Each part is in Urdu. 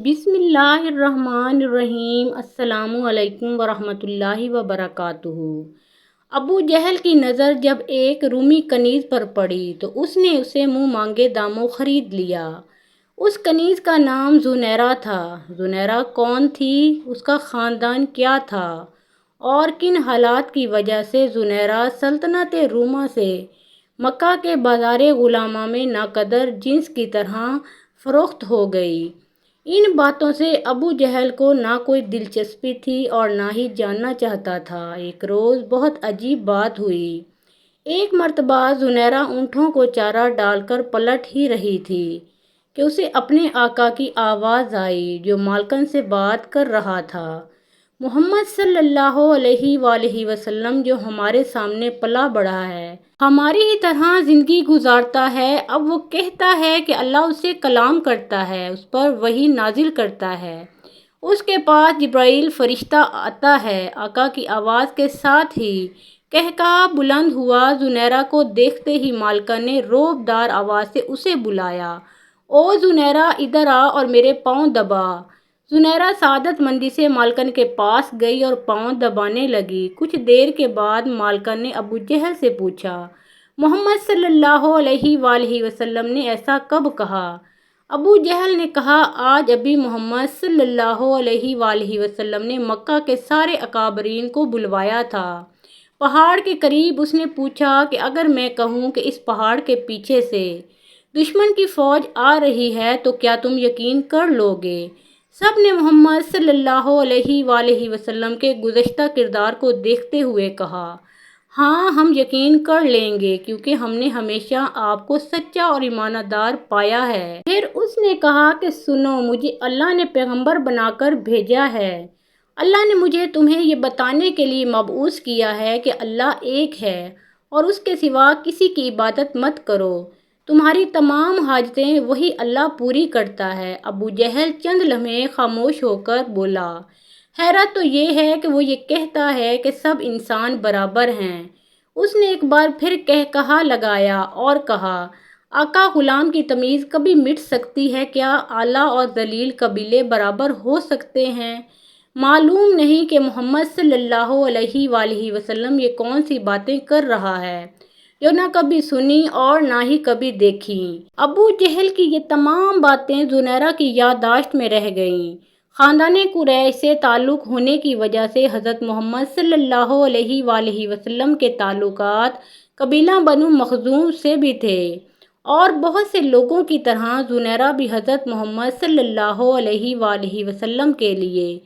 بسم اللہ الرحمن الرحیم۔ السلام علیکم ورحمۃ اللہ وبرکاتہ۔ ابو جہل کی نظر جب ایک رومی کنیز پر پڑی تو اس نے اسے منہ مانگے داموں خرید لیا۔ اس کنیز کا نام زنیرہ تھا۔ زنیرہ کون تھی؟ اس کا خاندان کیا تھا اور کن حالات کی وجہ سے زنیرہ سلطنت روما سے مکہ کے بازار غلامہ میں ناقدر جنس کی طرح فروخت ہو گئی، ان باتوں سے ابو جہل کو نہ کوئی دلچسپی تھی اور نہ ہی جاننا چاہتا تھا۔ ایک روز بہت عجیب بات ہوئی۔ ایک مرتبہ زنیرہ اونٹوں کو چارہ ڈال کر پلٹ ہی رہی تھی کہ اسے اپنے آقا کی آواز آئی جو مالکن سے بات کر رہا تھا۔ محمد صلی اللہ علیہ وآلہ وسلم جو ہمارے سامنے پلا بڑھا ہے، ہماری ہی طرح زندگی گزارتا ہے، اب وہ کہتا ہے کہ اللہ اس سے کلام کرتا ہے، اس پر وحی نازل کرتا ہے، اس کے پاس جبرائیل فرشتہ آتا ہے۔ آقا کی آواز کے ساتھ ہی قہقہہ بلند ہوا۔ زنیرہ کو دیکھتے ہی مالکہ نے رعب دار آواز سے اسے بلایا، او زنیرہ ادھر آ اور میرے پاؤں دبا۔ زنیرہ سعادت مندی سے مالکن کے پاس گئی اور پاؤں دبانے لگی۔ کچھ دیر کے بعد مالکن نے ابو جہل سے پوچھا، محمد صلی اللہ علیہ وآلہ وسلم نے ایسا کب کہا؟ ابو جہل نے کہا، آج ابھی محمد صلی اللہ علیہ وآلہ وسلم نے مکہ کے سارے اکابرین کو بلوایا تھا۔ پہاڑ کے قریب اس نے پوچھا کہ اگر میں کہوں کہ اس پہاڑ کے پیچھے سے دشمن کی فوج آ رہی ہے تو کیا تم یقین کر لو گے؟ سب نے محمد صلی اللہ علیہ وآلہ وسلم کے گزشتہ کردار کو دیکھتے ہوئے کہا، ہاں ہم یقین کر لیں گے کیونکہ ہم نے ہمیشہ آپ کو سچا اور ایماندار پایا ہے۔ پھر اس نے کہا کہ سنو، مجھے اللہ نے پیغمبر بنا کر بھیجا ہے۔ اللہ نے مجھے تمہیں یہ بتانے کے لیے مبعوث کیا ہے کہ اللہ ایک ہے اور اس کے سوا کسی کی عبادت مت کرو۔ تمہاری تمام حاجتیں وہی اللہ پوری کرتا ہے۔ ابو جہل چند لمحے خاموش ہو کر بولا، حیرت تو یہ ہے کہ وہ یہ کہتا ہے کہ سب انسان برابر ہیں۔ اس نے ایک بار پھر قہقہہ لگایا اور کہا، آقا غلام کی تمیز کبھی مٹ سکتی ہے کیا؟ اعلیٰ اور ذلیل قبیلے برابر ہو سکتے ہیں؟ معلوم نہیں کہ محمد صلی اللہ علیہ وآلہ وسلم یہ کون سی باتیں کر رہا ہے جو نہ کبھی سنی اور نہ ہی کبھی دیکھی۔ ابو جہل کی یہ تمام باتیں زنیرہ کی یادداشت میں رہ گئیں۔ خاندان قریش سے تعلق ہونے کی وجہ سے حضرت محمد صلی اللہ علیہ وآلہ وسلم کے تعلقات قبیلہ بنو مخزوم سے بھی تھے اور بہت سے لوگوں کی طرح زنیرہ بھی حضرت محمد صلی اللہ علیہ وآلہ وسلم کے لیے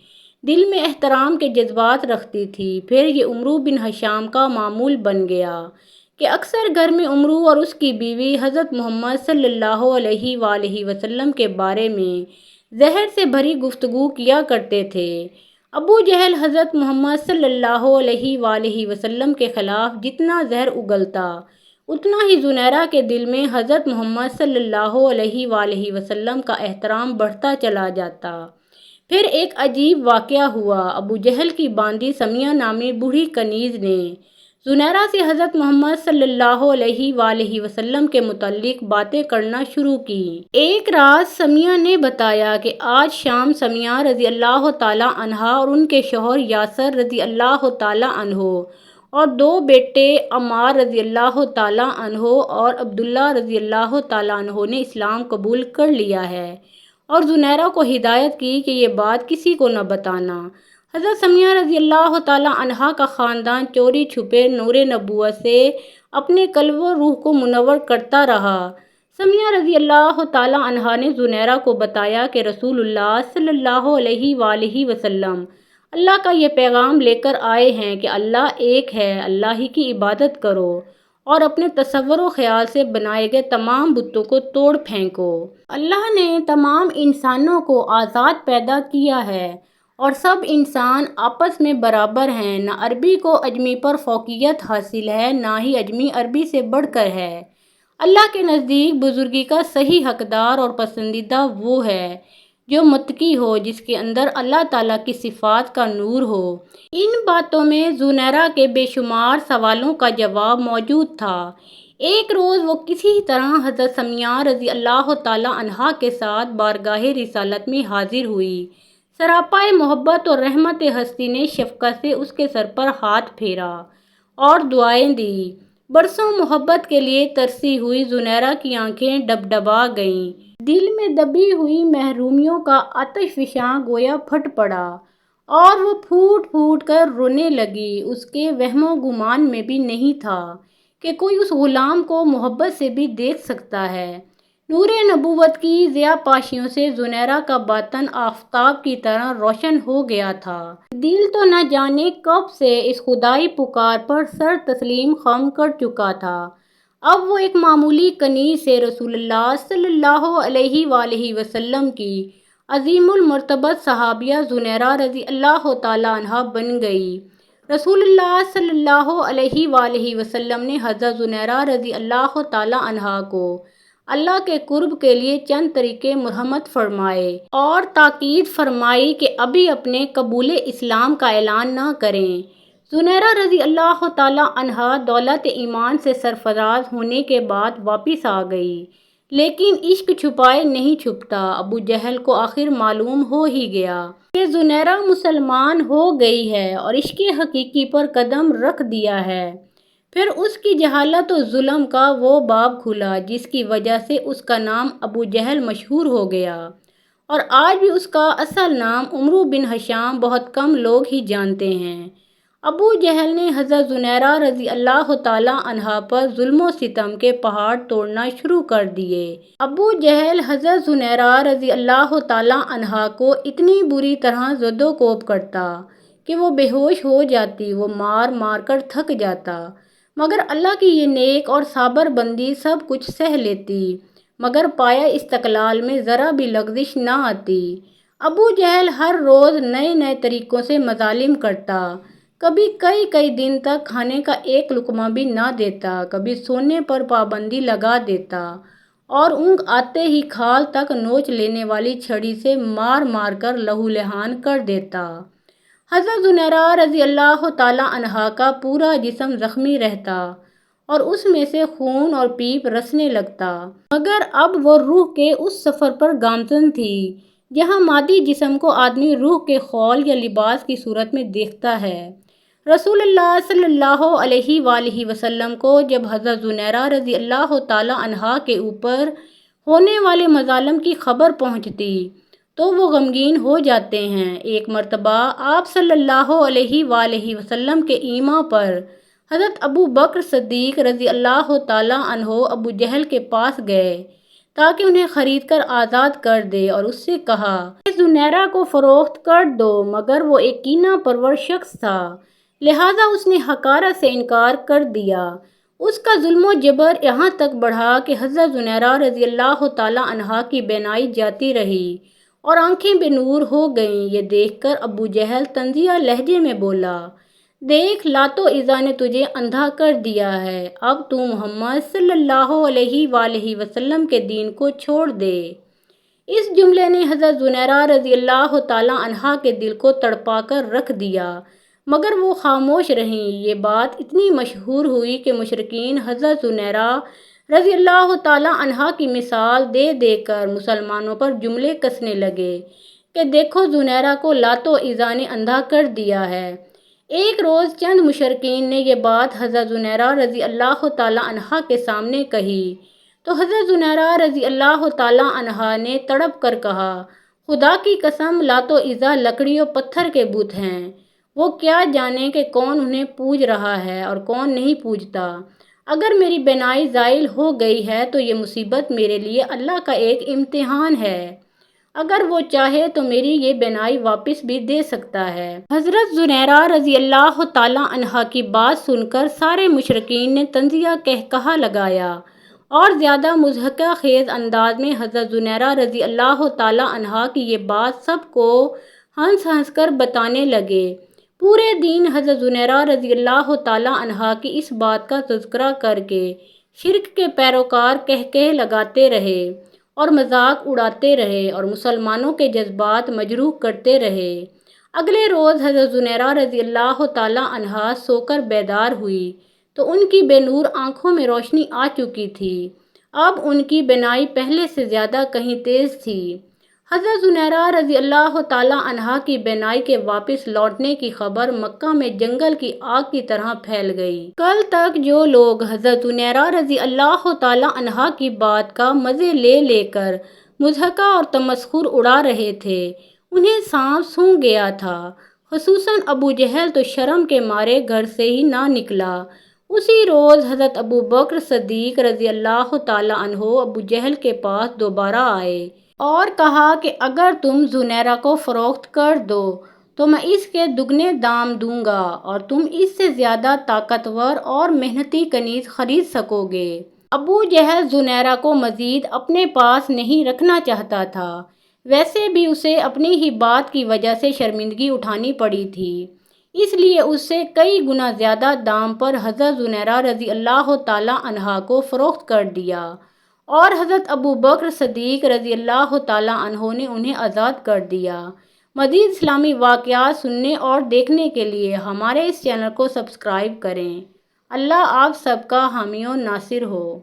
دل میں احترام کے جذبات رکھتی تھی۔ پھر یہ عمرو بن ہشام کا معمول بن گیا کہ اکثر گھر میں عمرو اور اس کی بیوی حضرت محمد صلی اللہ علیہ وآلہ وسلم کے بارے میں زہر سے بھری گفتگو کیا کرتے تھے۔ ابو جہل حضرت محمد صلی اللہ علیہ وآلہ وسلم کے خلاف جتنا زہر اگلتا، اتنا ہی زنیرہ کے دل میں حضرت محمد صلی اللہ علیہ وآلہ وسلم کا احترام بڑھتا چلا جاتا۔ پھر ایک عجیب واقعہ ہوا۔ ابو جہل کی باندی سمیہ نامی بوڑھی کنیز نے زنیرہ سے حضرت محمد صلی اللہ علیہ وآلہ وسلم کے متعلق باتیں کرنا شروع کی۔ ایک رات سمیہ نے بتایا کہ آج شام سمیہ رضی اللہ تعالیٰ عنہا اور ان کے شوہر یاسر رضی اللہ تعالیٰ عنہ اور دو بیٹے عمار رضی اللہ تعالیٰ عنہ اور عبداللہ رضی اللہ تعالیٰ عنہ نے اسلام قبول کر لیا ہے، اور زنیرہ کو ہدایت کی کہ یہ بات کسی کو نہ بتانا۔ حضرت سمیہ رضی اللہ تعالیٰ عنہا کا خاندان چوری چھپے نور نبوت سے اپنے قلب و روح کو منور کرتا رہا۔ سمیہ رضی اللہ تعالیٰ عنہا نے زنیرہ کو بتایا کہ رسول اللہ صلی اللہ علیہ وآلہ وسلم اللہ کا یہ پیغام لے کر آئے ہیں کہ اللہ ایک ہے، اللہ ہی کی عبادت کرو اور اپنے تصور و خیال سے بنائے گئے تمام بتوں کو توڑ پھینکو۔ اللہ نے تمام انسانوں کو آزاد پیدا کیا ہے اور سب انسان آپس میں برابر ہیں، نہ عربی کو اجمی پر فوقیت حاصل ہے نہ ہی اجمی عربی سے بڑھ کر ہے۔ اللہ کے نزدیک بزرگی کا صحیح حقدار اور پسندیدہ وہ ہے جو متقی ہو، جس کے اندر اللہ تعالیٰ کی صفات کا نور ہو۔ ان باتوں میں زنیرہ کے بے شمار سوالوں کا جواب موجود تھا۔ ایک روز وہ کسی طرح حضرت سمیہ رضی اللہ تعالیٰ عنہا کے ساتھ بارگاہ رسالت میں حاضر ہوئی۔ سراپائے محبت اور رحمت ہستی نے شفقت سے اس کے سر پر ہاتھ پھیرا اور دعائیں دی۔ برسوں محبت کے لیے ترسی ہوئی زنیرہ کی آنکھیں ڈبڈبا گئیں۔ دل میں دبی ہوئی محرومیوں کا آتش فشاں گویا پھٹ پڑا اور وہ پھوٹ پھوٹ کر رونے لگی۔ اس کے وہم و گمان میں بھی نہیں تھا کہ کوئی اس غلام کو محبت سے بھی دیکھ سکتا ہے۔ نور نبوت کی ضیاء پاشیوں سے زنیرہ کا باطن آفتاب کی طرح روشن ہو گیا تھا۔ دل تو نہ جانے کب سے اس خدائی پکار پر سر تسلیم خم کر چکا تھا۔ اب وہ ایک معمولی کنیز سے رسول اللہ صلی اللہ علیہ وآلہ وسلم کی عظیم المرتبت صحابیہ زنیرہ رضی اللہ تعالیٰ عنہا بن گئی۔ رسول اللہ صلی اللہ علیہ وآلہ وسلم نے حضرت زنیرہ رضی اللہ تعالیٰ عنہا کو اللہ کے قرب کے لیے چند طریقے مرحمت فرمائے اور تاکید فرمائی کہ ابھی اپنے قبول اسلام کا اعلان نہ کریں۔ زنیرہ رضی اللہ تعالیٰ عنہا دولت ایمان سے سرفراز ہونے کے بعد واپس آ گئی، لیکن عشق چھپائے نہیں چھپتا۔ ابو جہل کو آخر معلوم ہو ہی گیا کہ زنیرہ مسلمان ہو گئی ہے اور عشق حقیقی پر قدم رکھ دیا ہے۔ پھر اس کی جہالت و ظلم کا وہ باب کھلا جس کی وجہ سے اس کا نام ابو جہل مشہور ہو گیا، اور آج بھی اس کا اصل نام عمرو بن ہشام بہت کم لوگ ہی جانتے ہیں۔ ابو جہل نے حضرت زنیرہ رضی اللہ تعالیٰ عنہا پر ظلم و ستم کے پہاڑ توڑنا شروع کر دیے۔ ابو جہل حضرت زنیرہ رضی اللہ تعالیٰ عنہا کو اتنی بری طرح زد و کوب کرتا کہ وہ بے ہوش ہو جاتی، وہ مار مار کر تھک جاتا، مگر اللہ کی یہ نیک اور صابر بندی سب کچھ سہ لیتی، مگر پایا استقلال میں ذرا بھی لغزش نہ آتی۔ ابو جہل ہر روز نئے نئے طریقوں سے مظالم کرتا، کبھی کئی کئی دن تک کھانے کا ایک لقمہ بھی نہ دیتا، کبھی سونے پر پابندی لگا دیتا اور اونگ آتے ہی کھال تک نوچ لینے والی چھڑی سے مار مار کر لہو لہان کر دیتا۔ حضرت زنیرہ رضی اللہ تعالیٰ عنہا کا پورا جسم زخمی رہتا اور اس میں سے خون اور پیپ رسنے لگتا، مگر اب وہ روح کے اس سفر پر گامزن تھی جہاں مادی جسم کو آدمی روح کے خول یا لباس کی صورت میں دیکھتا ہے۔ رسول اللہ صلی اللہ علیہ وآلہ وسلم کو جب حضرت زنیرہ رضی اللہ تعالیٰ عنہا کے اوپر ہونے والے مظالم کی خبر پہنچتی تو وہ غمگین ہو جاتے ہیں۔ ایک مرتبہ آپ صلی اللہ علیہ وآلہ وسلم کے ایما پر حضرت ابو بکر صدیق رضی اللہ تعالیٰ عنہ ابو جہل کے پاس گئے تاکہ انہیں خرید کر آزاد کر دے اور اس سے کہا کہ زنیرہ کو فروخت کر دو، مگر وہ ایک کینہ پرور شخص تھا، لہٰذا اس نے حقارت سے انکار کر دیا۔ اس کا ظلم و جبر یہاں تک بڑھا کہ حضرت زنیرہ رضی اللہ تعالیٰ عنہا کی بینائی جاتی رہی اور آنکھیں بے نور ہو گئیں۔ یہ دیکھ کر ابو جہل طنزیہ لہجے میں بولا، دیکھ لات و عزا نے تجھے اندھا کر دیا ہے، اب تو محمد صلی اللہ علیہ وآلہ وسلم کے دین کو چھوڑ دے۔ اس جملے نے حضرت زنیرہ رضی اللہ تعالیٰ عنہا کے دل کو تڑپا کر رکھ دیا، مگر وہ خاموش رہیں۔ یہ بات اتنی مشہور ہوئی کہ مشرکین حضرت زنیرہ رضی اللہ تعالیٰ عنہا کی مثال دے دے کر مسلمانوں پر جملے کسنے لگے کہ دیکھو زنیرہ کو لات و عزا نے اندھا کر دیا ہے۔ ایک روز چند مشرکین نے یہ بات حضرت زنیرہ رضی اللہ تعالیٰ عنہا کے سامنے کہی تو حضرت زنیرہ رضی اللہ تعالیٰ عنہا نے تڑپ کر کہا، خدا کی قسم لات و عزا لکڑی و پتھر کے بت ہیں، وہ کیا جانے کہ کون انہیں پوج رہا ہے اور کون نہیں پوجتا۔ اگر میری بینائی زائل ہو گئی ہے تو یہ مصیبت میرے لیے اللہ کا ایک امتحان ہے، اگر وہ چاہے تو میری یہ بینائی واپس بھی دے سکتا ہے۔ حضرت زنیرہ رضی اللہ تعالیٰ عنہا کی بات سن کر سارے مشرکین نے طنزیہ کہا لگایا اور زیادہ مضحکہ خیز انداز میں حضرت زنیرہ رضی اللہ تعالیٰ عنہا کی یہ بات سب کو ہنس ہنس کر بتانے لگے۔ پورے دن حضرت زنیرہ رضی اللہ تعالیٰ عنہا کی اس بات کا تذکرہ کر کے شرک کے پیروکار کہہ لگاتے رہے اور مذاق اڑاتے رہے اور مسلمانوں کے جذبات مجروح کرتے رہے۔ اگلے روز حضرت زنیرہ رضی اللہ تعالیٰ عنہا سو کر بیدار ہوئی تو ان کی بے نور آنکھوں میں روشنی آ چکی تھی۔ اب ان کی بینائی پہلے سے زیادہ کہیں تیز تھی۔ حضرت زنیرہ رضی اللہ تعالیٰ عنہا کی بینائی کے واپس لوٹنے کی خبر مکہ میں جنگل کی آگ کی طرح پھیل گئی۔ کل تک جو لوگ حضرت زنیرہ رضی اللہ تعالیٰ عنہا کی بات کا مزے لے لے کر مضحکہ اور تمسخر اڑا رہے تھے، انہیں سانپ سونگھ گیا تھا۔ خصوصاً ابو جہل تو شرم کے مارے گھر سے ہی نہ نکلا۔ اسی روز حضرت ابو بکر صدیق رضی اللہ تعالیٰ عنہ ابو جہل کے پاس دوبارہ آئے اور کہا کہ اگر تم زنیرہ کو فروخت کر دو تو میں اس کے دگنے دام دوں گا اور تم اس سے زیادہ طاقتور اور محنتی کنیز خرید سکو گے۔ ابو جہل زنیرہ کو مزید اپنے پاس نہیں رکھنا چاہتا تھا، ویسے بھی اسے اپنی ہی بات کی وجہ سے شرمندگی اٹھانی پڑی تھی، اس لیے اس سے کئی گنا زیادہ دام پر حضرت زنیرہ رضی اللہ تعالیٰ عنہا کو فروخت کر دیا اور حضرت ابو بکر صدیق رضی اللہ تعالیٰ عنہ نے انہیں آزاد کر دیا۔ مزید اسلامی واقعات سننے اور دیکھنے کے لیے ہمارے اس چینل کو سبسکرائب کریں۔ اللہ آپ سب کا حامی و ناصر ہو۔